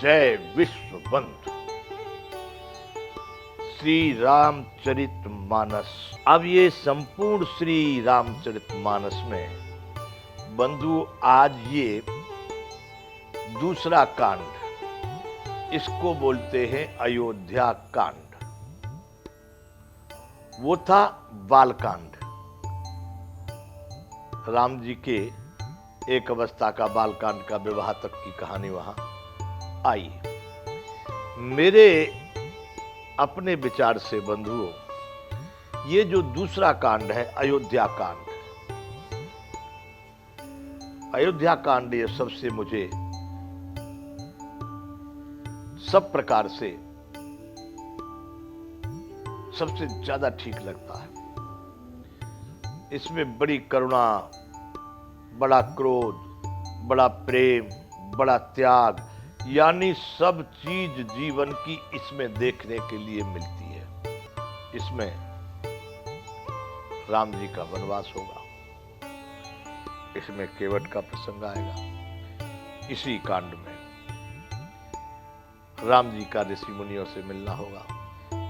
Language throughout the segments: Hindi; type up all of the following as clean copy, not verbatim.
जय विश्वबंधु। श्री रामचरितमानस। अब ये संपूर्ण श्री रामचरितमानस में बंधु आज ये दूसरा कांड, इसको बोलते हैं अयोध्या कांड। वो था बालकांड। राम जी के एक अवस्था का बालकांड का विवाह तक की कहानी वहां आई। मेरे अपने विचार से बंधुओं, ये जो दूसरा कांड है अयोध्या कांड, अयोध्या कांड ये सबसे मुझे सब प्रकार से सबसे ज्यादा ठीक लगता है। इसमें बड़ी करुणा, बड़ा क्रोध, बड़ा प्रेम, बड़ा त्याग, यानी सब चीज जीवन की इसमें देखने के लिए मिलती है। इसमें राम जी का वनवास होगा, इसमें केवट का प्रसंग आएगा, इसी कांड में राम जी का ऋषि मुनियों से मिलना होगा,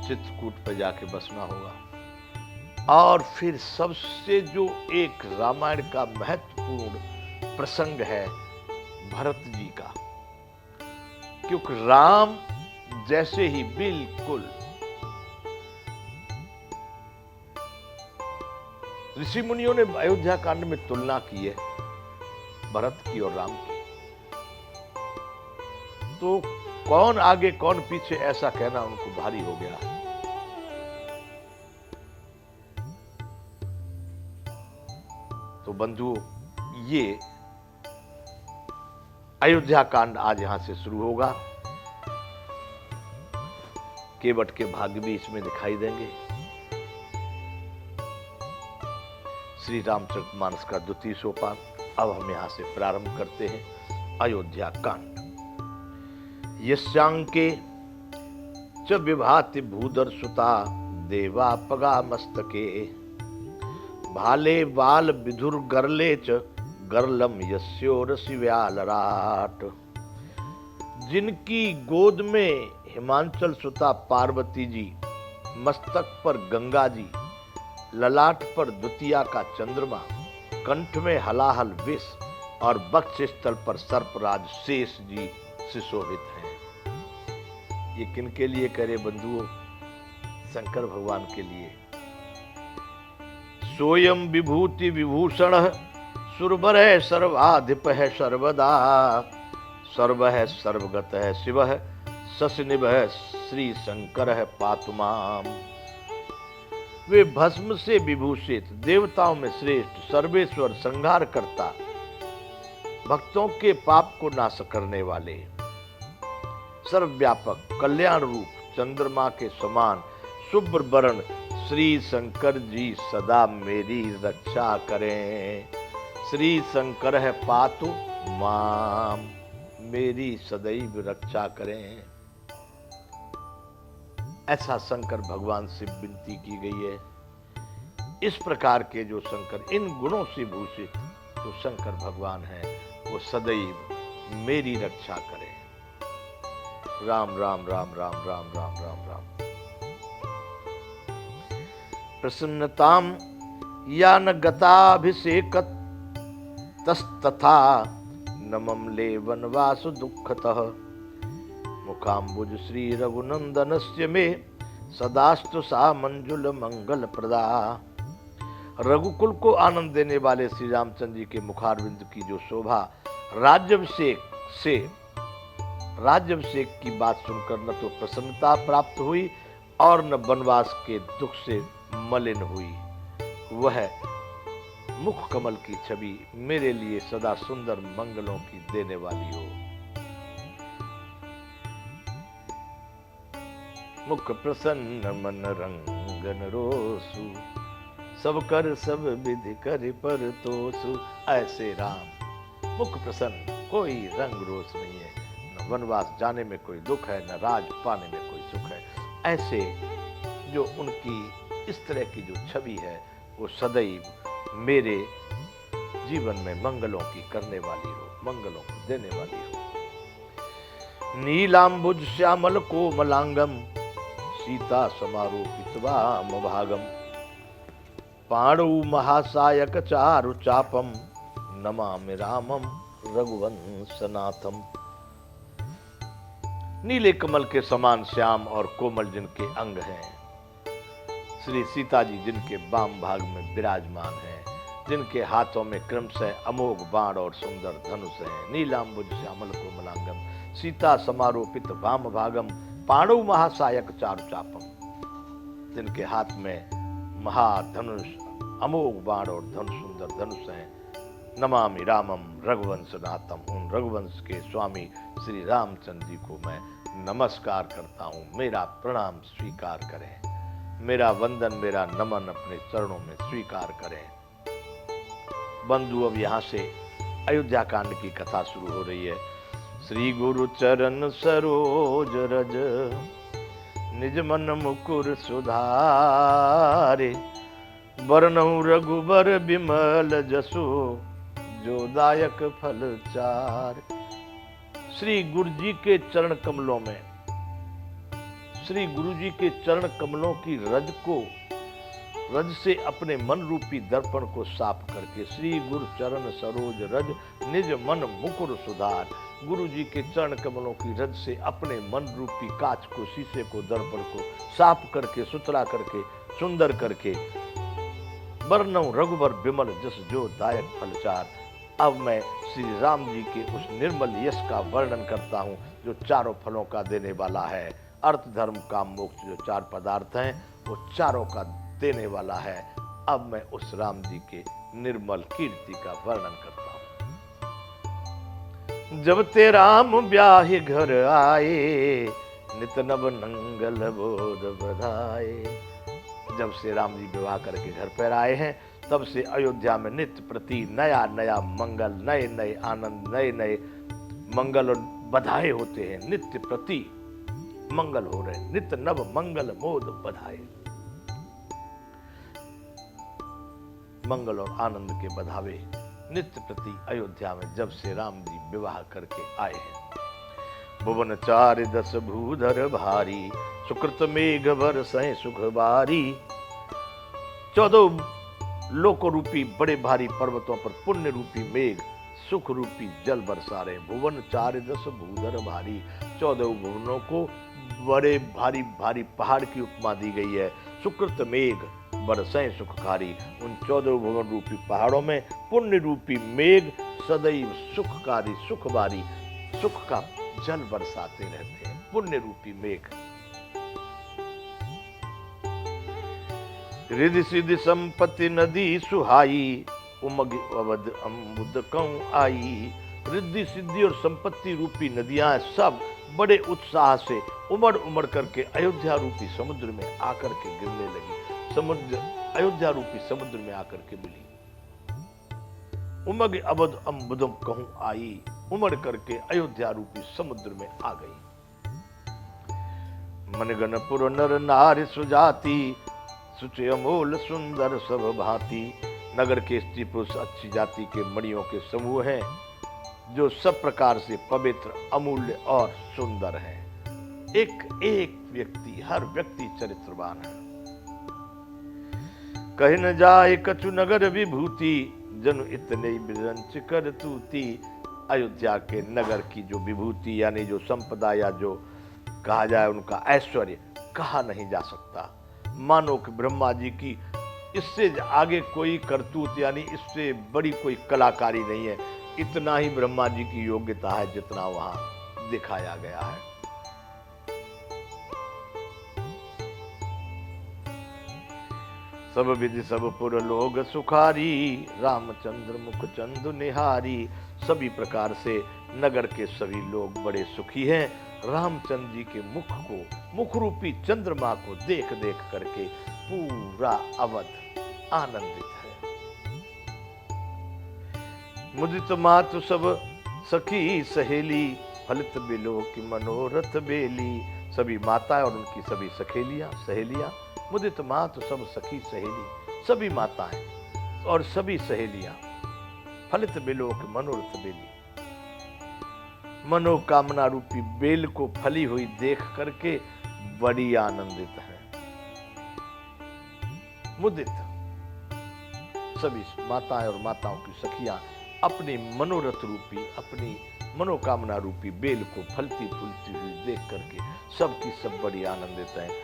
चित्रकूट पर जाके बसना होगा, और फिर सबसे जो एक रामायण का महत्वपूर्ण प्रसंग है भरत जी का, क्योंकि राम जैसे ही बिल्कुल ऋषि मुनियों ने अयोध्या कांड में तुलना की है भरत की और राम की, तो कौन आगे कौन पीछे ऐसा कहना उनको भारी हो गया है। तो बंधुओं, ये अयोध्या कांड आज यहां से शुरू होगा। केवट के भाग्य भी इसमें दिखाई देंगे। श्री रामचरितमानस का द्वितीय सोपान अब हम यहां से प्रारंभ करते हैं। अयोध्या कांड। यस्यांके च विभाति भूधर सुता देवा पगा मस्तके भाले बाल विधुर गरले च गरलम यस्योरसि व्यालराट। जिनकी गोद में हिमांचल सुता पार्वती जी, मस्तक पर गंगा जी, ललाट पर द्वितीया का चंद्रमा, कंठ में हलाहल विष और वक्ष स्थल पर सर्पराज शेष जी सुशोभित हैं। ये किनके लिए करे बंधुओं? शंकर भगवान के लिए। सोयम विभूति विभूषण सुरवर है सर्वाधिप है सर्वदा, सर्व है सर्वगत है शिव है ससनिभ है श्री शंकर है पातुमाम। वे भस्म से विभूषित, देवताओं में श्रेष्ठ, सर्वेश्वर, संहार करता, भक्तों के पाप को नाश करने वाले, सर्वव्यापक, कल्याण रूप, चंद्रमा के समान शुभ्र वर्ण श्री शंकर जी सदा मेरी रक्षा करें। श्री शंकर है पातु माम, मेरी सदैव रक्षा करें। ऐसा शंकर भगवान से विनती की गई है। इस प्रकार के जो शंकर, इन गुणों से भूषित जो शंकर भगवान है, वो सदैव मेरी रक्षा करें। राम राम राम राम राम राम राम राम। प्रसन्नताम या न गताभिषेकत तस्तथा नमम ले वनवास दुःखतः मुखाम्बुज श्री रघुनंदनस्य मे सदास्तु सा मंजुल मंगल प्रदा। रघुकुल को आनंद देने वाले श्री रामचंद्र जी के मुखारविंद की जो शोभा, राज्याभिषेक की बात सुनकर न तो प्रसन्नता प्राप्त हुई और न वनवास के दुख से मलिन हुई, वह मुख कमल की छवि मेरे लिए सदा सुंदर मंगलों की देने वाली हो। मुख प्रसन्न मन रंगन रोसु, सब कर सब विधि कर पर तोसु। ऐसे राम मुख प्रसन्न, कोई रंग रोष नहीं है, न वनवास जाने में कोई दुख है, न राज पाने में कोई सुख है। ऐसे जो उनकी इस तरह की जो छवि है, वो सदैव मेरे जीवन में मंगलों की करने वाली हो, मंगलों को देने वाली हो। नीलाम्बुज श्यामल कोमलांगम सीता समारोपित वाम भागम पाणौ महासायक चारु चापम नमामि रामम रघुवंशनाथम। नीले कमल के समान श्याम और कोमल जिनके अंग हैं, श्री सीता जी जिनके वाम भाग में विराजमान हैं, जिनके हाथों में क्रमशः अमोघ बाण और सुंदर धनुष है। नीलाम्बुज श्यामल कोमलांगम सीता समारोपित वाम भागम पाणौ महासायक चारु चापम, जिनके हाथ में महाधनुष अमोघ बाण और सुंदर धनुष हैं। नमामि रामम रघुवंशनाथम, उन रघुवंश के स्वामी श्री रामचंद्र जी को मैं नमस्कार करता हूँ। मेरा प्रणाम स्वीकार करें, मेरा वंदन मेरा नमन अपने चरणों में स्वीकार करें। बंधु, अब यहाँ से अयोध्या कांड की कथा शुरू हो रही है। श्री गुरु चरण सरोज रज निज मन मुकुर सुधारे, बरनऊ रघुबर बिमल जसो जो दायक फल चार। श्री गुरु जी के चरण कमलों में, श्री गुरु जी के चरण कमलों की रज से अपने मन रूपी दर्पण को साफ करके, श्री गुरु चरण सरोज रज निज मन मुकुर सुधार। गुरु जी के चरण कमलों की रज से अपने मन रूपी कांच को, शीशे को, दर्पण को साफ करके, सुथरा करके, सुंदर करके, बरनऊ रघुबर विमल जस जो दायक फलचार। अब मैं श्री राम जी के उस निर्मल यश का वर्णन करता हूँ जो चारों फलों का देने वाला है। अर्थ धर्म काम मोक्ष जो चार पदार्थ हैं वो चारों का देने वाला है। अब मैं उस राम जी के निर्मल कीर्ति का वर्णन करता हूँ। जब ते राम ब्याहि घर आए, नित नव नंगल बोध बधाए। जब से राम जी विवाह करके घर पर आए हैं, तब से अयोध्या में नित्य प्रति नया नया मंगल, नए नए आनंद, नए नए मंगल और बधाई होते हैं। नित्य प्रति मंगल हो रहे, नित्य नव मंगल मोद बधाई। मंगल और आनंद के बधावे नित्य प्रति अयोध्या में जब से राम जी विवाह करके आए हैं। भुवन चार दस भूधर भारी, सुकृत मेघ बरसै सुख बारी। 14 लोक रूपी बड़े भारी पर्वतों पर पुण्य रूपी मेघ, सुख रूपी जल बरसा रहे। भुवन चार दस भूधर भारी, 14 भुवनों को बड़े भारी भारी पहाड़ की उपमा दी गई है। सुकृत मेघ बरसै सुखकारी, उन 14 भुवन रूपी पहाड़ों में पुण्य रूपी मेघ सदैव सुखकारी, सुखबारी, सुख का जल बरसाते रहते हैं। पुण्य रूपी मेघ। रिधि सिद्धि संपत्ति नदी सुहाई, उमग अवध अम्बुद कौं आई। रिद्धि सिद्धि और संपत्ति रूपी नदियां सब बड़े उत्साह से उमड़ उमड़ करके अयोध्या रूपी समुद्र में आकर के गिरने लगी। समुद्र अयोध्या रूपी समुद्र में आकर के मिली। उमग अवध अम्बुदम कहूं आई, उमड़ करके अयोध्या रूपी समुद्र में आ गई। मनगणपुर नर नारी सुजाति, सुचे अमोल सुंदर सब भांति। नगर के स्त्री पुरुष अच्छी जाति के मणियों के समूह हैं जो सब प्रकार से पवित्र, अमूल्य और सुंदर हैं। एक एक व्यक्ति, हर व्यक्ति चरित्रवान है। कहीं न जाए कछु नगर विभूति, जनु इतने विरंच कर तूती। अयोध्या के नगर की जो विभूति यानी जो संपदा या जो कहा जाए उनका ऐश्वर्य कहा नहीं जा सकता। मानो कि ब्रह्मा जी की इससे आगे कोई करतूत यानी इससे बड़ी कोई कलाकारी नहीं है। इतना ही ब्रह्मा जी की योग्यता है जितना वहां दिखाया गया है। सब विधि सब पुर लोग सुखारी, रामचंद्र मुख चंदु निहारी। सभी प्रकार से नगर के सभी लोग बड़े सुखी हैं। रामचंद्र जी के मुख को, मुख रूपी चंद्रमा को देख देख करके पूरा अवध आनंदित है। मुदित मातु सब सखी सहेली, फलित बिलो की मनोरथ बेली। सभी माताएं और उनकी सभी सहेलियां, मुदित मातु सब सखी सहेली, सभी माताएं और सभी सहेलियां, फलित बिलो की मनोरथ बेली। मनोकामना रूपी बेल को फली हुई देख करके बड़ी आनंदित है, मुदित। सभी माताएं और माताओं की सखियां अपनी मनोरथ रूपी, अपनी मनोकामना रूपी बेल को फलती फूलती हुई देख करके सबकी सब बड़ी आनंदित हैं।